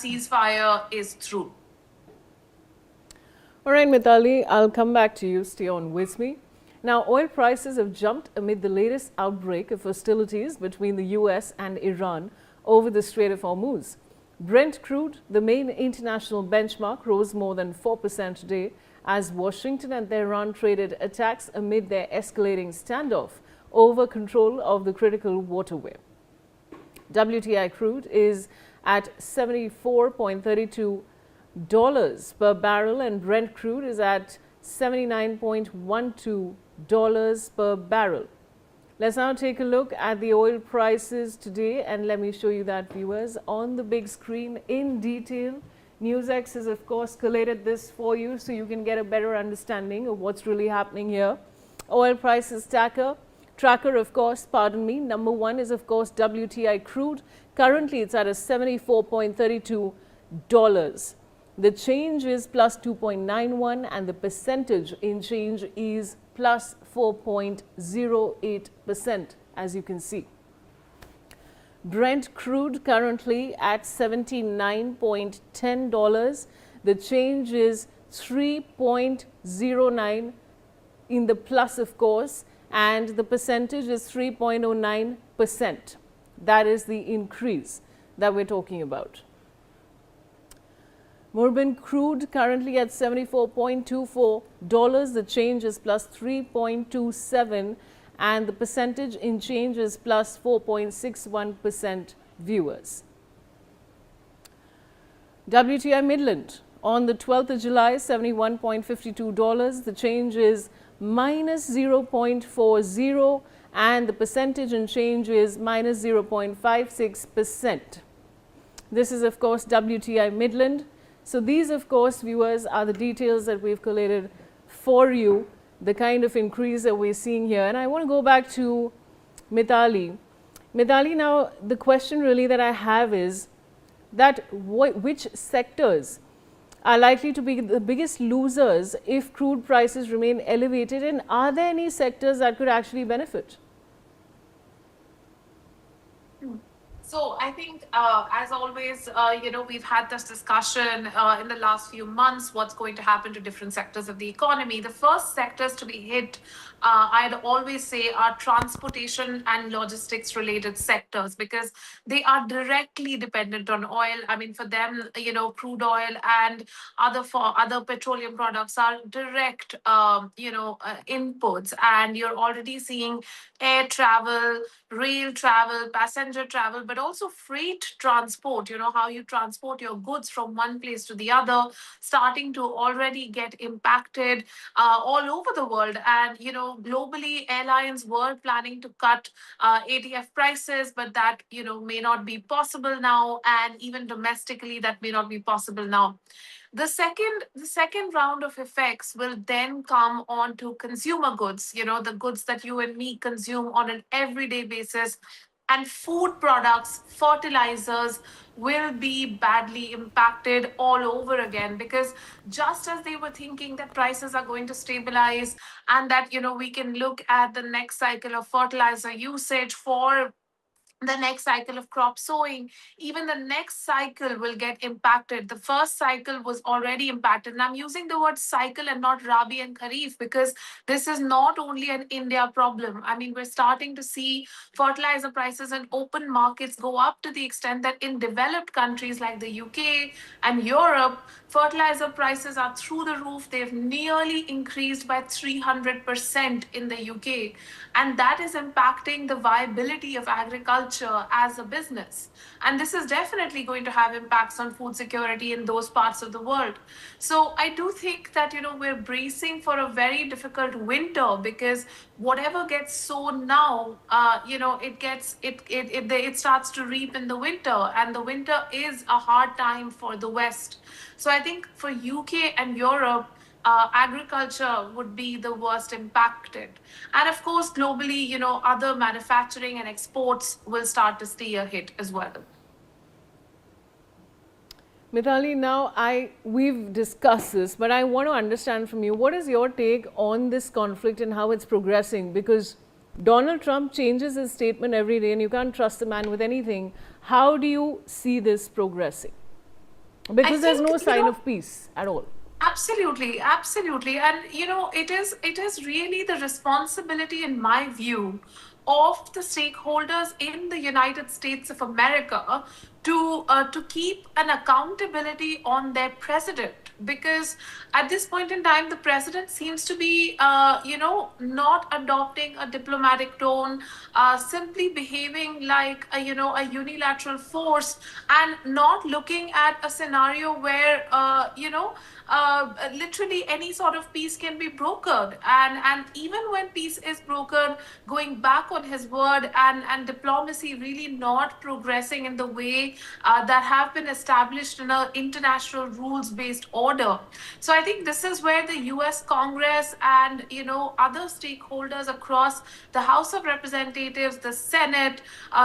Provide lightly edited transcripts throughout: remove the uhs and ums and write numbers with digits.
ceasefire is through. All right, Mithali, I'll come back to you. Stay on with me. Now, oil prices have jumped amid the latest outbreak of hostilities between the US and Iran over the Strait of Hormuz. Brent crude, the main international benchmark, rose more than 4% today as Washington and Tehran traded attacks amid their escalating standoff over control of the critical waterway. WTI crude is at $74.32 per barrel and Brent crude is at $79.12 per barrel. Let's now take a look at the oil prices today, and let me show you that, viewers, on the big screen in detail. NewsX has of course collated this for you so you can get a better understanding of what's really happening here. Oil prices tracker of course, number one is of course WTI crude. Currently it's at a $74.32. The change is plus 2.91 and the percentage in change is plus 4.08%, as you can see. Brent crude currently at $79.10. The change is 3.09 in the plus, of course, and the percentage is 3.09%. That is the increase that we're talking about. Murban crude currently at $74.24. The change is plus 3.27 and the percentage in change is plus 4.61%, viewers. WTI Midland on the 12th of July, $71.52. The change is minus 0.40 and the percentage in change is minus 0.56%. This is of course WTI Midland. So these of course, viewers, are the details that we've collated for you, the kind of increase that we're seeing here. And I want to go back to Mithali. Mithali, now the question really that I have is that which sectors are likely to be the biggest losers if crude prices remain elevated, and are there any sectors that could actually benefit? So I think, as always, we've had this discussion in the last few months, what's going to happen to different sectors of the economy. The first sectors to be hit, I'd always say, are transportation and logistics related sectors, because they are directly dependent on oil. I mean, for them, crude oil and other petroleum products are direct, inputs. And you're already seeing air travel, rail travel, passenger travel, but also freight transport, how you transport your goods from one place to the other, starting to already get impacted all over the world. And, globally, airlines were planning to cut ATF prices, but that, may not be possible now. And even domestically, that may not be possible now. The second round of effects will then come on to consumer goods, the goods that you and me consume on an everyday basis. And food products, fertilizers will be badly impacted all over again, because just as they were thinking that prices are going to stabilize and that, we can look at the next cycle of fertilizer usage for the next cycle of crop sowing, even the next cycle will get impacted. The first cycle was already impacted. And I'm using the word cycle and not Rabi and Kharif, because this is not only an India problem. I mean, we're starting to see fertilizer prices in open markets go up to the extent that in developed countries like the UK and Europe, fertilizer prices are through the roof. They've nearly increased by 300% in the UK. And that is impacting the viability of agriculture as a business. And this is definitely going to have impacts on food security in those parts of the world. So I do think that, we're bracing for a very difficult winter, because whatever gets sown now, it starts to reap in the winter, and the winter is a hard time for the West. So I think for UK and Europe, agriculture would be the worst impacted. And of course, globally, other manufacturing and exports will start to see a hit as well. Mithali, now we've discussed this, but I want to understand from you, what is your take on this conflict and how it's progressing? Because Donald Trump changes his statement every day and you can't trust the man with anything. How do you see this progressing? I Because there's think, no sign of peace at all. absolutely, absolutely. And it is really the responsibility, in my view, of the stakeholders in the United States of America to keep an accountability on their president. Because at this point in time, the president seems to be, not adopting a diplomatic tone, simply behaving like a unilateral force, and not looking at a scenario where, literally any sort of peace can be brokered. And even when peace is brokered, going back on his word, and diplomacy really not progressing in the way that have been established in an international rules based order. So I think this is where the US Congress and other stakeholders across the House of Representatives, the Senate,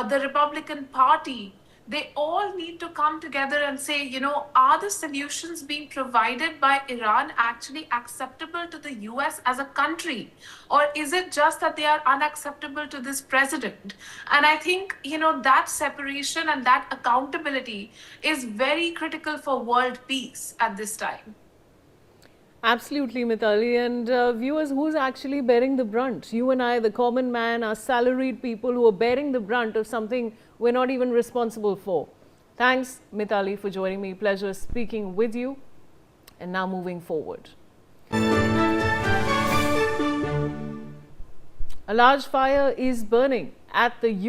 the Republican Party, they all need to come together and say, are the solutions being provided by Iran actually acceptable to the US as a country? Or is it just that they are unacceptable to this president? And I think, that separation and that accountability is very critical for world peace at this time. Absolutely, Mitali. And viewers, who's actually bearing the brunt? You and I, the common man, are salaried people who are bearing the brunt of something we're not even responsible for. Thanks, Mitali, for joining me. Pleasure speaking with you. And now moving forward. A large fire is burning at the